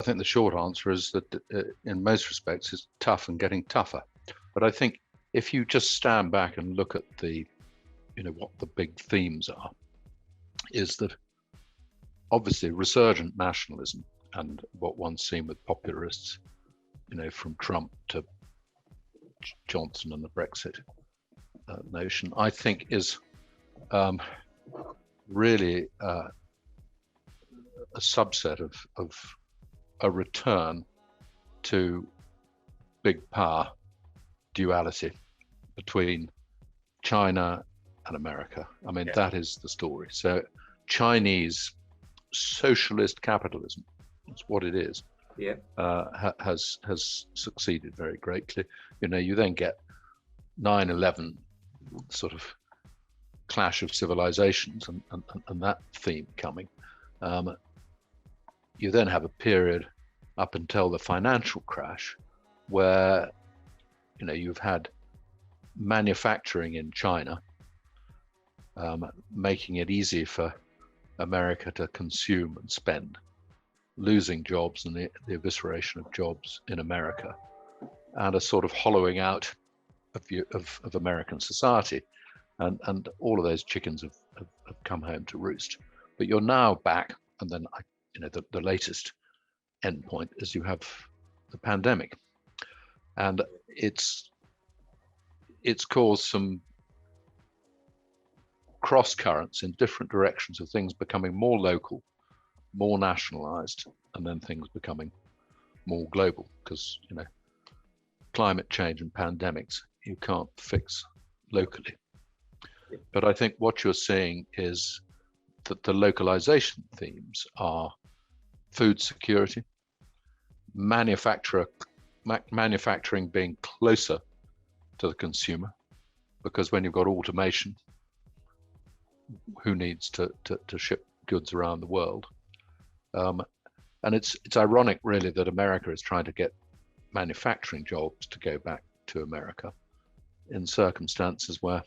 think the short answer is that in most respects it's tough and getting tougher. But I think if you just stand back and look at the, what the big themes are, is that obviously resurgent nationalism and what one's seen with populists, from Trump to Johnson and the Brexit notion, I think is really a subset of a return to big power duality between China and America. I mean, that is the story. So Chinese socialist capitalism, that's what it is, has succeeded very greatly. You then get 9/11 sort of clash of civilizations and that theme coming. You then have a period up until the financial crash where you've had manufacturing in China making it easy for America to consume and spend, losing jobs and the evisceration of jobs in America, and a sort of hollowing out of American society, and all of those chickens have come home to roost. But you're now back, and then the latest endpoint is you have the pandemic, and it's caused some cross currents in different directions of things becoming more local, more nationalized, and then things becoming more global, because climate change and pandemics you can't fix locally. But I think what you're seeing is that the localization themes are food security, manufacturing being closer to the consumer, because when you've got automation, who needs to ship goods around the world? And it's ironic, really, that America is trying to get manufacturing jobs to go back to America in circumstances where,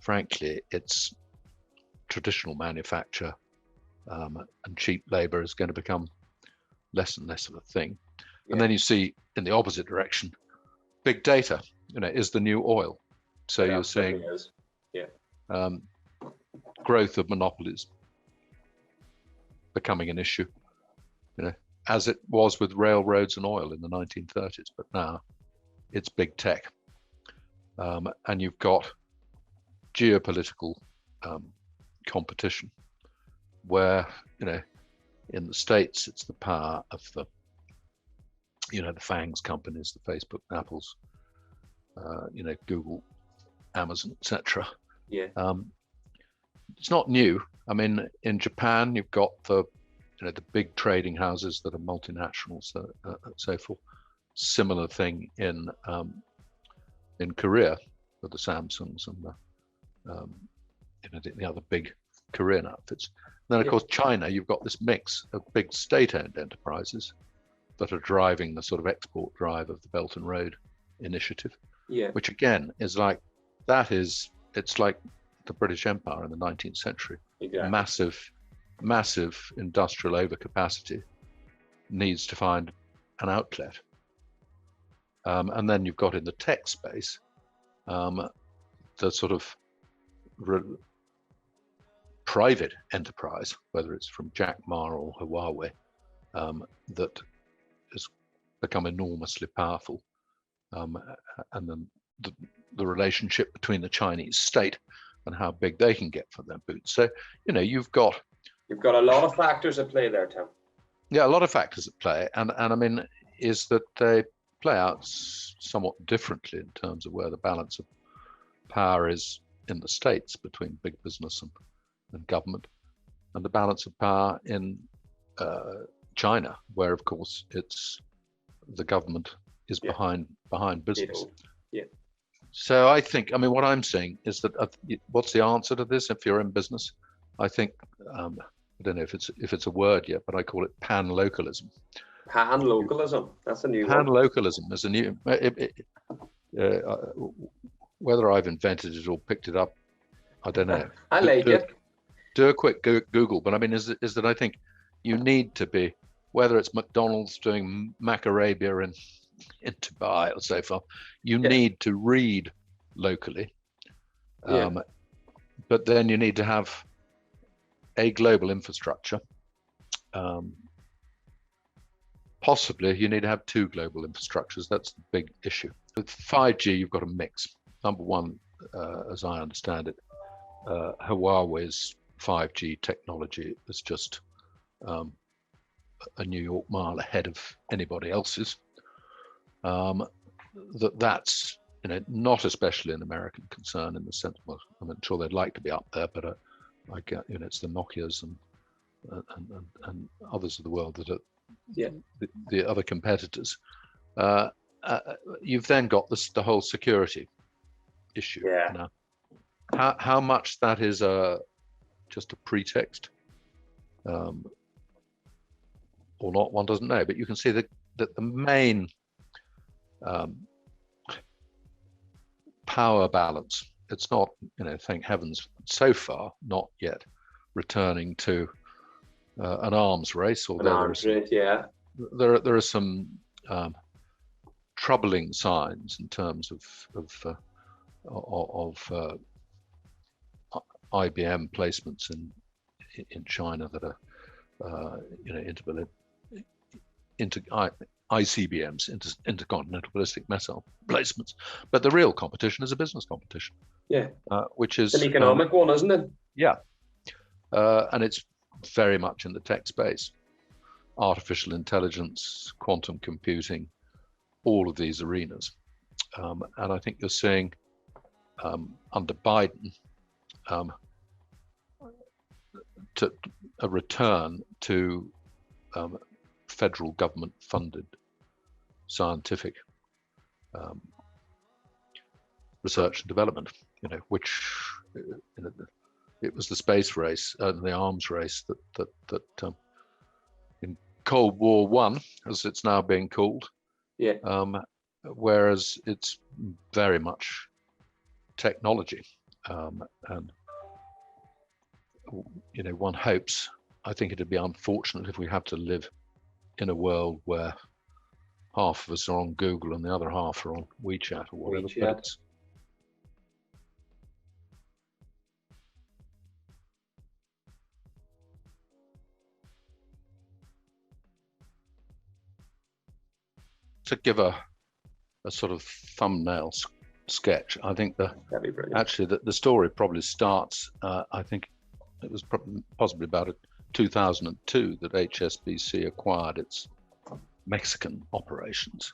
frankly, it's traditional manufacture and cheap labor is going to become less and less of a thing. And then you see, in the opposite direction, big data, is the new oil. So you're seeing growth of monopolies becoming an issue, as it was with railroads and oil in the 1930s, but now it's big tech. And you've got geopolitical competition where, in the States, it's the power of the FANGs companies, the Facebook, Apples, Google, Amazon, etc. It's not new. I mean, in Japan, you've got the big trading houses that are multinationals, so forth. Similar thing in Korea with the Samsungs and the other big Korean outfits. And then, of course, China, you've got this mix of big state-owned enterprises that are driving the sort of export drive of the Belt and Road Initiative, which again is like, it's like the British Empire in the 19th century. Massive industrial overcapacity needs to find an outlet. And then you've got in the tech space, the sort of private enterprise, whether it's from Jack Ma or Huawei, that has become enormously powerful. And then the relationship between the Chinese state and how big they can get for their boots. So, you've got a lot of factors at play there, Tim. Yeah, a lot of factors at play. And I mean, is that they play out somewhat differently in terms of where the balance of power is in the States between big business and government, and the balance of power in China, where, of course, it's the government is behind business. So I think, what I'm saying is that what's the answer to this? If you're in business, I think I don't know if it's a word yet, but I call it pan-localism. Pan-localism, that's a new one. Pan-localism is a new. Whether I've invented it or picked it up, I don't know. I like it. Do a quick Google, but is that I think you need to be whether it's McDonald's doing Macarabia in Dubai or so forth, you need to read locally. But then you need to have a global infrastructure. Possibly you need to have two global infrastructures. That's the big issue. With 5G, you've got a mix. Number one, as I understand it, Huawei's 5G technology is just a New York mile ahead of anybody else's. That's not especially an American concern in the sense. Well, I'm sure they'd like to be up there, but it's the Nokias and others of the world that are the other competitors. You've then got the whole security issue. Now, how much that is just a pretext or not, one doesn't know. But you can see that the main power balance, it's not, thank heavens, so far not yet returning to an arms race. Although there are some troubling signs in terms of IBM placements in China that are ICBMs, intercontinental ballistic missile placements. But the real competition is a business competition. Which is an economic one, isn't it? And it's very much in the tech space. Artificial intelligence, quantum computing, all of these arenas. And I think you're seeing under Biden to a return to federal government funded scientific research and development, which it was the space race and the arms race that in Cold War One, as it's now being called, whereas it's very much technology, and one hopes. I think it'd be unfortunate if we have to live in a world where half of us are on Google and the other half are on WeChat or whatever. But to give a sort of thumbnail sketch, I think the story probably starts. I think it was possibly about 2002 that HSBC acquired its Mexican operations.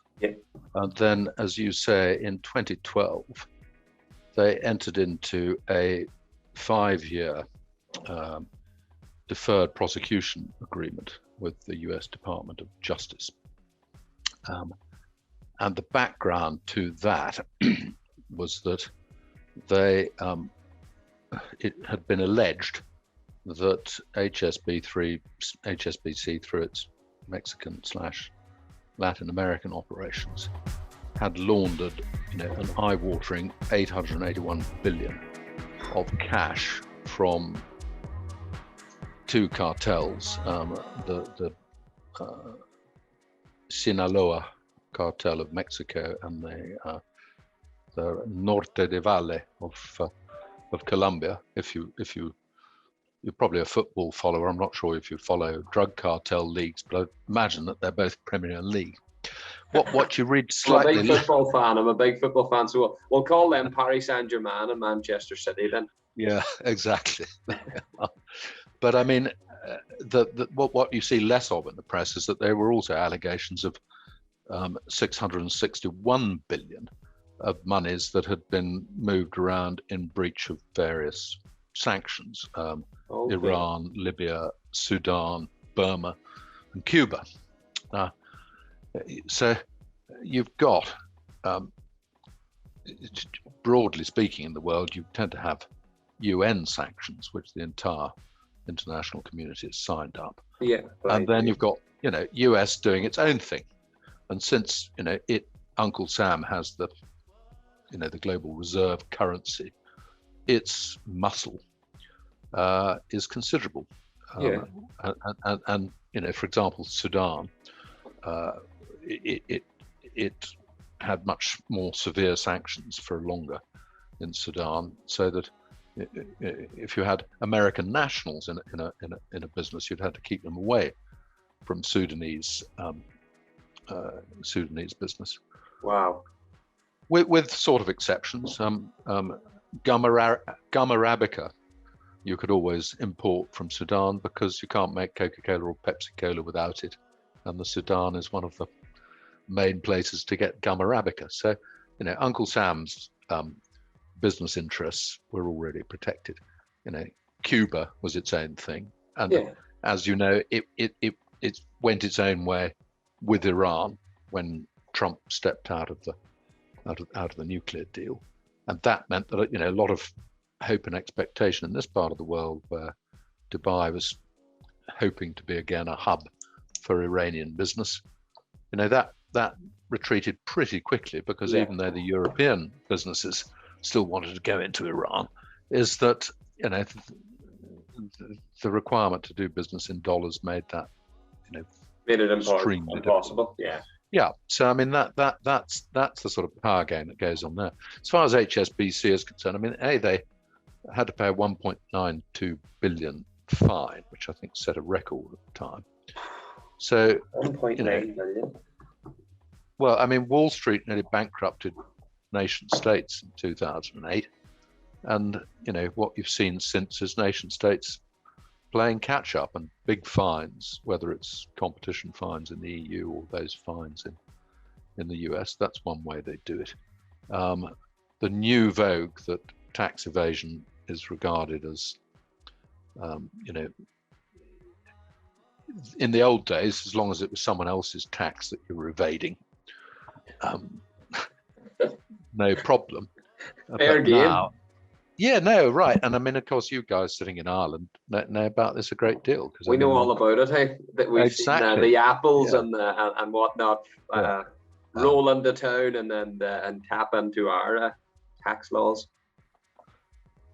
And then, as you say, in 2012, they entered into a 5-year deferred prosecution agreement with the US Department of Justice. And the background to that was that it had been alleged that HSBC through its Mexican/Latin American operations had laundered, an eye-watering 881 billion of cash from two cartels, the Sinaloa cartel of Mexico and the Norte de Valle of Colombia. You're probably a football follower. I'm not sure if you follow drug cartel leagues, but I imagine that they're both Premier League. What you read slightly. I'm a big football fan. So we'll call them Paris Saint-Germain and Manchester City then. Yeah, exactly. But I mean, what you see less of in the press is that there were also allegations of 661 billion of monies that had been moved around in breach of various sanctions. Iran, Libya, Sudan, Burma, and Cuba. So you've got, broadly speaking, in the world, you tend to have UN sanctions, which the entire international community has signed up. And then you've got, US doing its own thing. And since, Uncle Sam has the global reserve currency, its muscle is considerable. And for example, Sudan, it had much more severe sanctions for longer in Sudan, so that if you had American nationals in a business, you'd have to keep them away from Sudanese business. Wow. With sort of exceptions, gum arabica you could always import from Sudan, because you can't make Coca-Cola or Pepsi-Cola without it, and the Sudan is one of the main places to get gum arabica. So, Uncle Sam's business interests were already protected. Cuba was its own thing, and as you know, it went its own way with Iran when Trump stepped out of the nuclear deal, and that meant that a lot of hope and expectation in this part of the world, where Dubai was hoping to be again a hub for Iranian business, that retreated pretty quickly, because even though the European businesses still wanted to go into Iran, is that the requirement to do business in dollars made that made it impossible. Yeah. So I mean that's the sort of power game that goes on there. As far as HSBC is concerned, I mean, they had to pay a 1.92 billion fine, which I think set a record at the time. So 1.9 billion. Well, I mean, Wall Street nearly bankrupted nation states in 2008, and what you've seen since is nation states playing catch up, and big fines, whether it's competition fines in the EU or those fines in the US. That's one way they do it. The new vogue that tax evasion is regarded as, in the old days, as long as it was someone else's tax that you were evading, no problem. Fair game. Now, right. And I mean, of course, you guys sitting in Ireland know about this a great deal, because we know all about it. Hey, that we've seen the apples and whatnot roll into town and tap into our tax laws.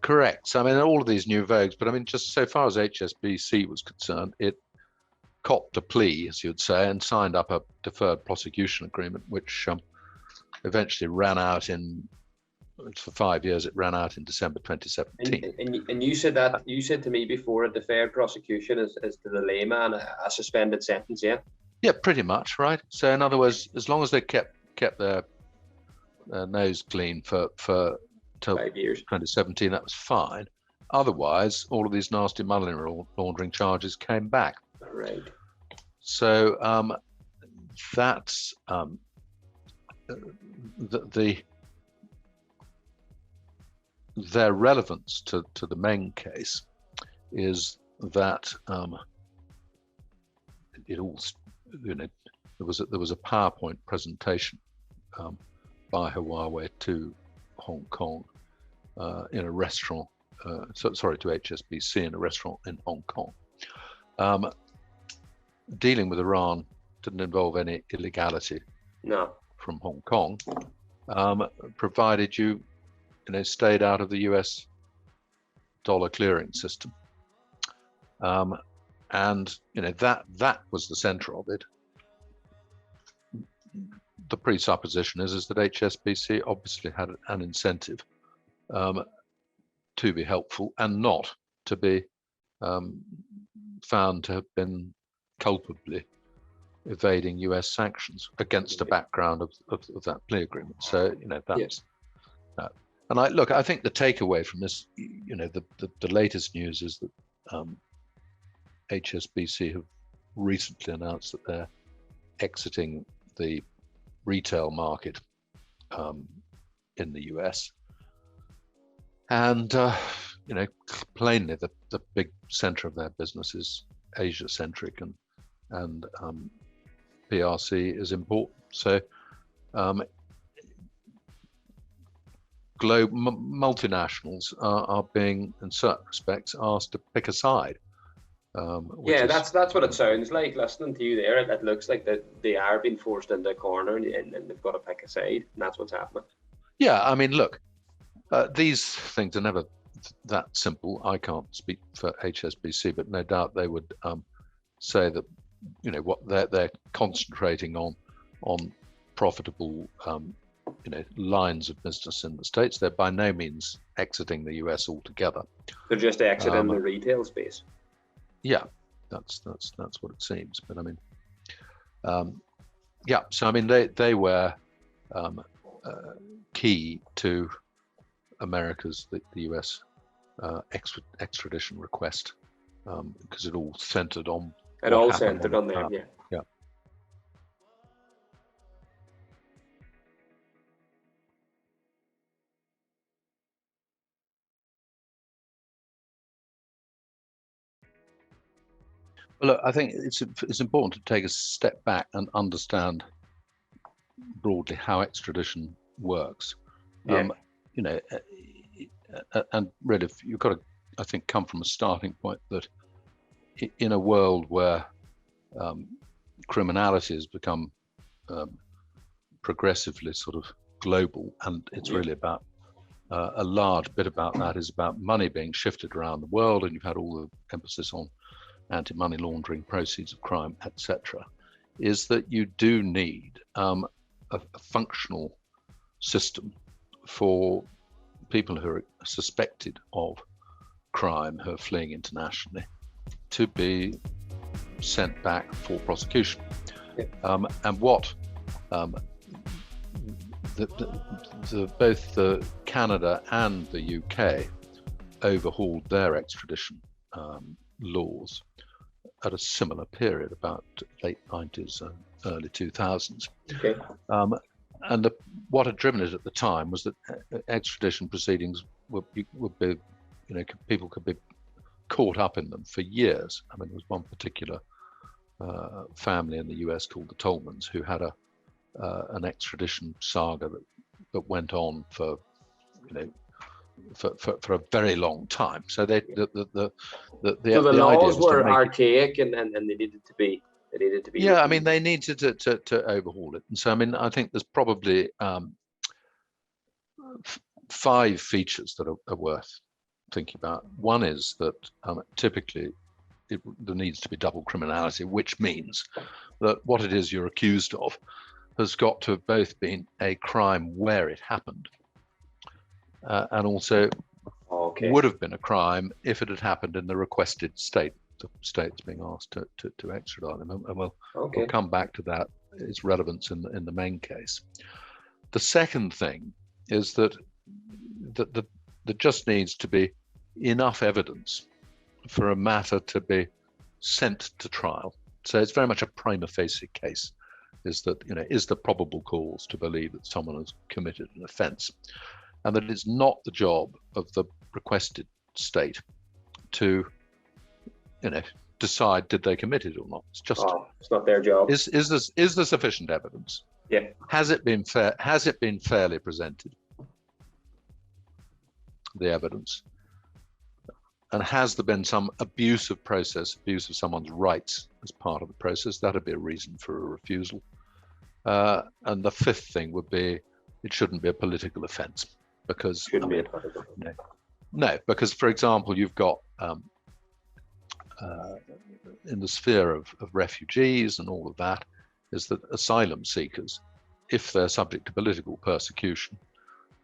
Correct. So I mean, all of these new vogues, but I mean, just so far as HSBC was concerned, it copped a plea, as you'd say, and signed up a deferred prosecution agreement, which eventually ran out for 5 years. It ran out in December 2017. And you said to me before, a deferred prosecution is to the layman a suspended sentence, yeah? Yeah, pretty much, right. So in other words, as long as they kept their nose clean for till 5 years, 2017, that was fine. Otherwise, all of these nasty money laundering charges came back. Right. So that's their relevance to the Meng case is that it all, there was a PowerPoint presentation by Huawei to Hong Kong in a restaurant. To HSBC in a restaurant in Hong Kong. Dealing with Iran didn't involve any illegality. No. From Hong Kong, provided you stayed out of the US dollar clearing system, and that was the center of it. The presupposition is that HSBC obviously had an incentive to be helpful and not to be found to have been culpably evading US sanctions against a background of that plea agreement. So that's that. And I think the takeaway from this, the latest news is that HSBC have recently announced that they're exiting the retail market in the US, and plainly the big center of their business is Asia centric, and PRC is important. So multinationals are being, in certain respects, asked to pick a side. That's what it sounds like. Listening to you there, it looks like that they are being forced into a corner, and they've got to pick a side, and that's what's happening. Yeah, I mean, look, these things are never that simple. I can't speak for HSBC, but no doubt they would say that what they're concentrating on profitable lines of business in the States. They're by no means exiting the US altogether. They're just exiting the retail space. Yeah, that's what it seems. But I mean, so I mean they were key to America's the US extradition request, because it all centered on them. Yeah. Well, look, I think it's important to take a step back and understand broadly how extradition works. Yeah. And really, you've got to, I think, come from a starting point that in a world where criminality has become progressively sort of global, and it's really about a large bit about that is about money being shifted around the world, and you've had all the emphasis on anti-money laundering, proceeds of crime, etc., is that you do need a functional system for people who are suspected of crime, who are fleeing internationally, to be sent back for prosecution. And what both the Canada and the UK overhauled their extradition laws at a similar period, about late 90s and early 2000s. And what had driven it at the time was that extradition proceedings would be, people could be caught up in them for years. I mean, there was one particular family in the US called the Tolmans who had an extradition saga that went on for a very long time. So the laws were archaic and they needed to be. Yeah, I mean, they needed to overhaul it. And so, I mean, I think there's probably 5 features that are worth thinking about. One is that typically there needs to be double criminality, which means that what it is you're accused of has got to have both been a crime where it happened, and also would have been a crime if it had happened in the requested state. The state's being asked to extradite them, and we'll come back to that, its relevance in the main case. The second thing is that there just needs to be enough evidence for a matter to be sent to trial. So it's very much a prima facie case. Is that is there probable cause to believe that someone has committed an offence, and that it's not the job of the requested state to decide did they commit it or not. It's just it's not their job. Is there sufficient evidence? Yeah. Has it been fairly presented, the evidence? And has there been some abuse of someone's rights as part of the process? That'd be a reason for a refusal. And the fifth thing would be it shouldn't be a political offence, because because, for example, you've got in the sphere of refugees and all of that, is that asylum seekers, if they're subject to political persecution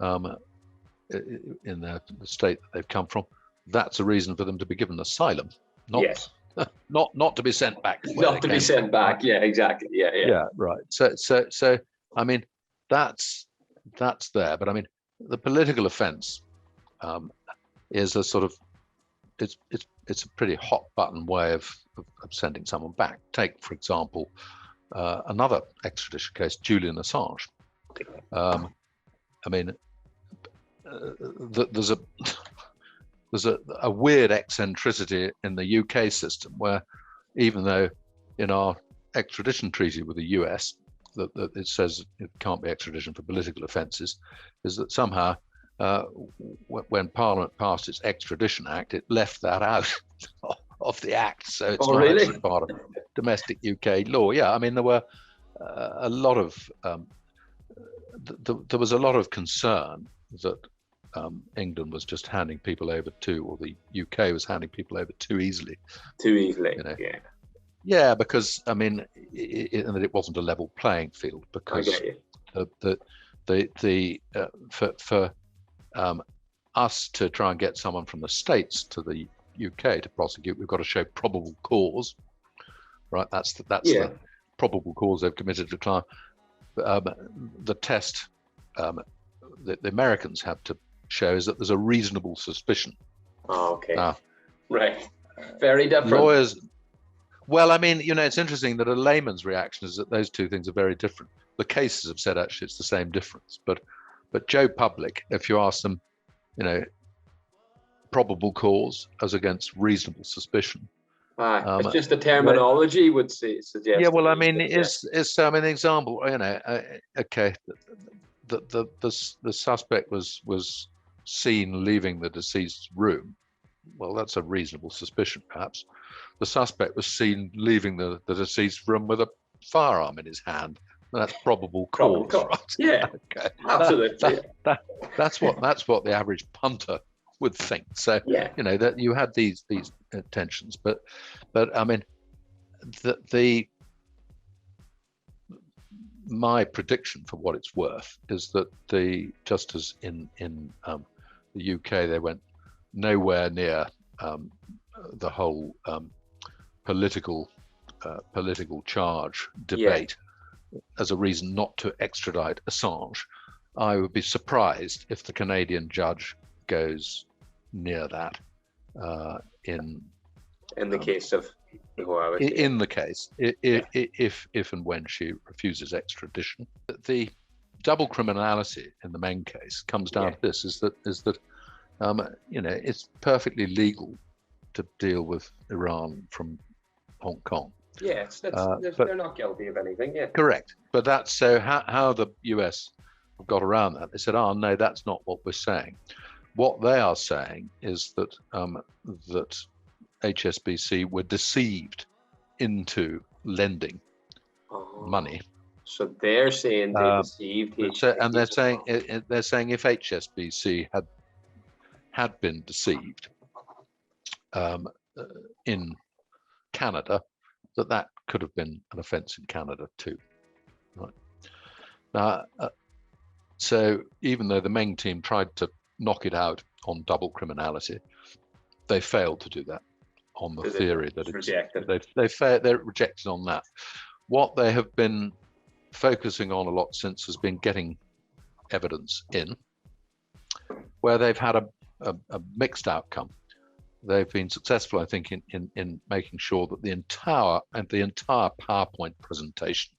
in the state that they've come from, that's a reason for them to be given asylum, not to be sent back. Not to be sent back. Yeah, exactly. Yeah, right. So I mean, that's there. But I mean, the political offence is a sort of it's a pretty hot button way of sending someone back. Take, for example, another extradition case, Julian Assange. I mean, there's a weird eccentricity in the UK system where, even though in our extradition treaty with the US that it says it can't be extradition for political offences, is that somehow when Parliament passed its Extradition Act, it left that out of the Act, so it's not actually part of domestic UK law. Yeah, I mean, there were a lot of there was a lot of concern that England was just handing people over to, or the UK was handing people over too easily. Yeah. Yeah, because I mean, it wasn't a level playing field, because for us to try and get someone from the States to the UK to prosecute, we've got to show probable cause, right? That's the probable cause they've committed a crime. The test that the Americans have to show is that there's a reasonable suspicion. Oh, okay. Right. Very different. Lawyers. Well, I mean, it's interesting that a layman's reaction is that those two things are very different. The cases have said actually it's the same difference, but Joe Public, if you ask them, probable cause as against reasonable suspicion. It's just the terminology would suggest. Yeah, well, I mean, is an example. Okay, the suspect was seen leaving the deceased's room. Well, that's a reasonable suspicion, perhaps. The suspect was seen leaving the deceased's room with a firearm in his hand. That's probable cause. Right? Yeah, okay. Absolutely. That's what the average punter would think. So that you had these tensions, but I mean, my prediction, for what it's worth, is that just as in the UK, they went nowhere near the whole political charge debate as a reason not to extradite Assange. I would be surprised if the Canadian judge goes near that in the case of Huawei. In the case, if and when she refuses extradition. The double criminality in the Meng case comes down to this: is that it's perfectly legal to deal with Iran from Hong Kong. Yes, they're not guilty of anything. Yeah, correct. But that's so how the US got around that. They said, "Oh no, that's not what we're saying." What they are saying is that that HSBC were deceived into lending money. So they're saying they deceived HSBC. And they're saying if HSBC had been deceived in Canada, that could have been an offence in Canada too. Right. Now, so even though the Meng team tried to knock it out on double criminality, they failed to do that on the theory that it's rejected. They're rejected on that. What they have been focusing on a lot since has been getting evidence in where they've had a mixed outcome. They've been successful, I think, in making sure that the entire PowerPoint presentation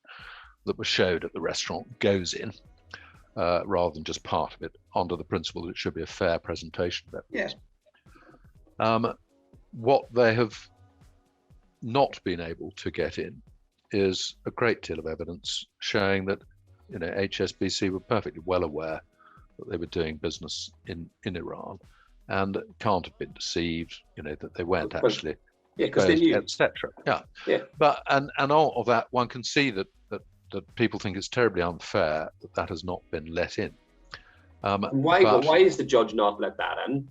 that was showed at the restaurant goes in, rather than just part of it, under the principle that it should be a fair presentation of evidence. What they have not been able to get in is a great deal of evidence showing that HSBC were perfectly well aware that they were doing business in Iran and can't have been deceived, that they weren't actually because they knew, etc. But and all of that, one can see that people think it's terribly unfair that has not been let in. Why is the judge not let that in?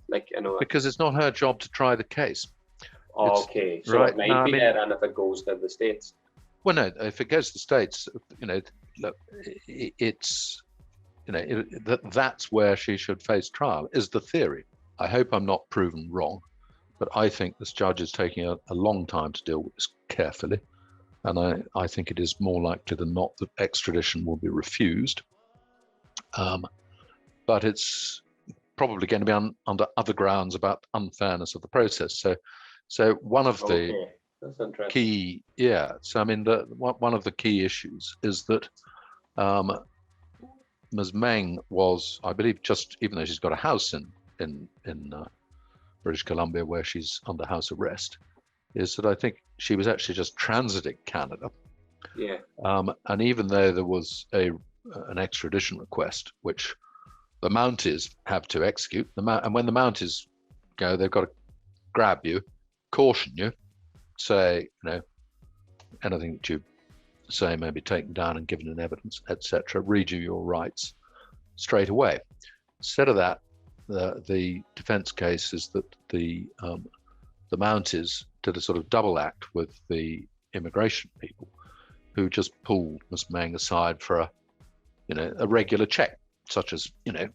Because it's not her job to try the case. Okay, so right. It might be let in if it goes to the States. Well, no, if it goes to the States, look, it's that's where she should face trial, is the theory. I hope I'm not proven wrong, but I think this judge is taking a long time to deal with this carefully, and I think it is more likely than not that extradition will be refused. But it's probably going to be under other grounds about unfairness of the process. So one of the key, so I mean, one of the key issues is that Ms. Meng was, I believe, just, even though she's got a house in British Columbia where she's under house arrest, is that I think she was actually just transiting Canada. Yeah. And even though there was an extradition request, which the Mounties have to execute, and when the Mounties go, they've got to grab you, caution you, say, anything that you say may be taken down and given in evidence, etc., read you your rights straight away. Instead of that, the defense case is that the Mounties did a sort of double act with the immigration people who just pulled Ms. Meng aside for a regular check, such as,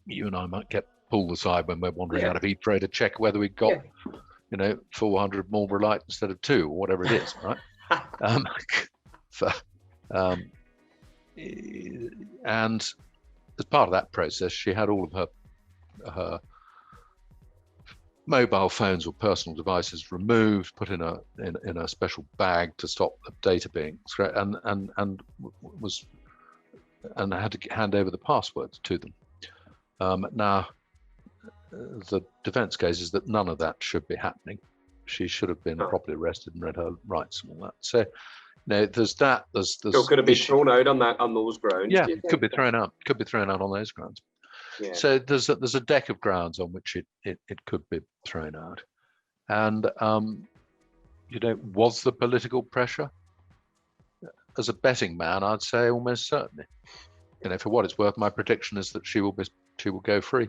you and I might get pulled aside when we're wandering out of Heathrow to check whether we've got, 400 Marlboro Light instead of 2 or whatever it is, right? And as part of that process, she had all of her mobile phones or personal devices removed, put in a special bag to stop the data being scratched, and had to hand over the passwords to them. Now, the defence case is that none of that should be happening. She should have been properly arrested and read her rights and all that. So, there's that. There's so could it be thrown out on those grounds? Yeah, it could be thrown out. Could be thrown out on those grounds. Yeah. So there's a deck of grounds on which it could be thrown out, and was the political pressure? As a betting man, I'd say almost certainly. For what it's worth, my prediction is that she will go free.